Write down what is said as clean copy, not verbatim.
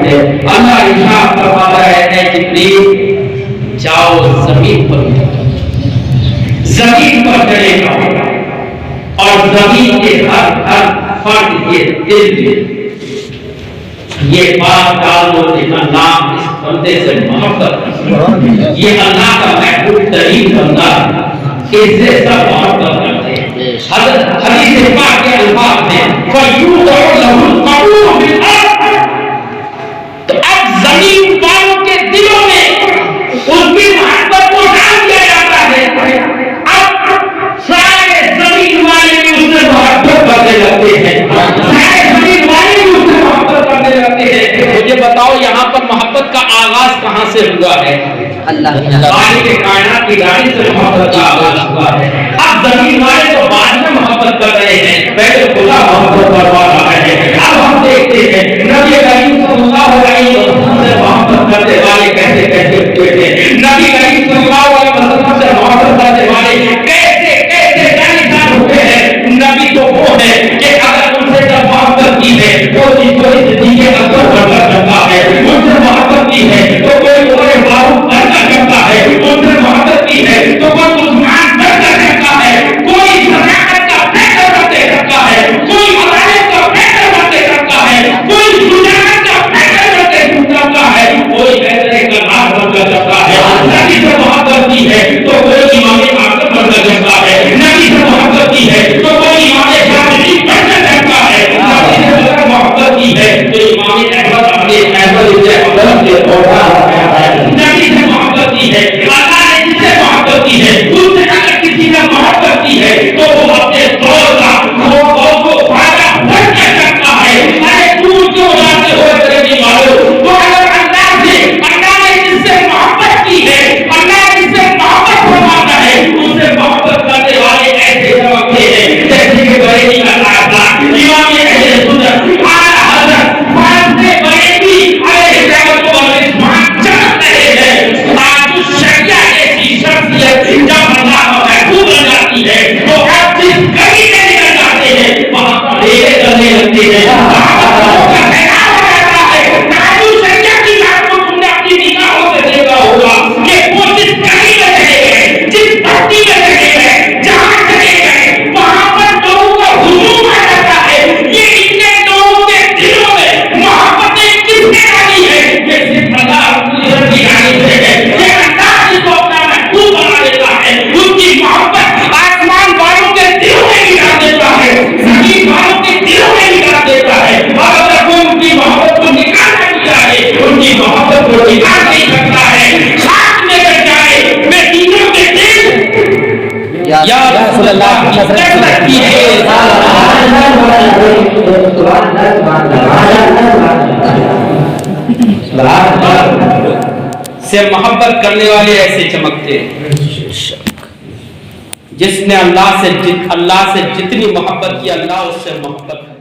تھے. اللہ ارشاد فرماتا ہے اے جبریل جاؤ زمین پر چلے جاؤ اور زمین کے ہر فرد کے دل میں یہ بات ڈال دو کہ اللہ اس بندے سے محبت کرتے ہیں. یہ اللہ کا محبوب ترین بندہ ہے, اس سے سب محبت کرتے ہیں. حدیث پاک کے الفاظ ہیں فَيُوضَعُ لَهُ الْقَبُولُ فِي الْأَرْضِ. تو اب زمین والوں کے دلوں میں اس کی محبت کو ڈال دیا جاتا ہے. اب سارے زمین والے بھی اس سے محبت کرنے لگتے ہیں, سارے زمین والے بھی اس سے محبت کرنے لگتے ہیں. مجھے بتاؤ یہاں پر محبت کا آغاز کہاں سے ہوا ہے؟ اللہ خالق کائنات کی ذات سے محبت کا آغاز ہوا ہے. اب زمین والے تو بعد میں محبت کر رہے ہیں, پہلے خدا محبت کروا رہا ہے. اب ہم دیکھتے ہیں نبی کریم صلی اللہ علیہ وسلم سے محبت کرنے والے کیسے کیسے ہوئے تھے. نبی کریم صلی اللہ علیہ وسلم سے محبت کرنے والے کیسے کیسے جانشان ہوئے ہیں. نبی تو وہ ہے کہ اگر ان سے جب محبت کی ہے تو کوئی زندگی اثر کرتا کرتا ہے, ان سے محبت کی ہے تو کوئی عمر فاروق کرتا کرتا ہے, ان سے محبت کی ہے تو کوئی عثمان کرتا کرتا ہے, کوئی صداقت کا فیصلہ کرتے کرتا ہے, کوئی عدالت کا فیصلہ کرتے کرتا ہے, کوئی شجاعت کا فیصلہ کرتے کرتا ہے, کوئی فیصلے کا راہ بنتا کرتا ہے. نبی سے محبت کی ہے تو کوئی امام اعظم بنتا کرتا ہے, نبی سے محبت کی ہے تو کوئی امام شافعی بنتا کرتا ہے, نبی سے محبت کی ہے تو امام احمد اپنے احمد ابن حنبل کے اوٹا ہے. نبی سے محبت کی ہے, اللہ نے جس سے محبت کی ہے اس سے اگر کسی نے محبت کی ہے تو وہ اپنے دور کا کو فائدہ بڑھتا کرتا ہے. ارے دور کیوں جاتے ہو میرے والوں, تو اگر اللہ نے جس سے محبت کی ہے, اللہ جس سے محبت فرماتا ہے, اس سے محبت کرنے والے ایسے سمجھتے ہیں جیسے کہ بریلی کا راستہ امام اہل سنت اعلی حضرت فاضل بریلی علیہ السلام والرضوان چمک رہے ہیں. تاج الشریعہ ایسی شخصیت جب اللہ محبوب بن جاتی ہے تو آپ جس گلی میں نکل جاتے ہیں وہاں پر ڈیرے کرنے لگتے ہیں. سے محبت کرنے والے ایسے چمکتے ہیں. جس نے اللہ سے جتنی محبت کی اللہ اس سے محبت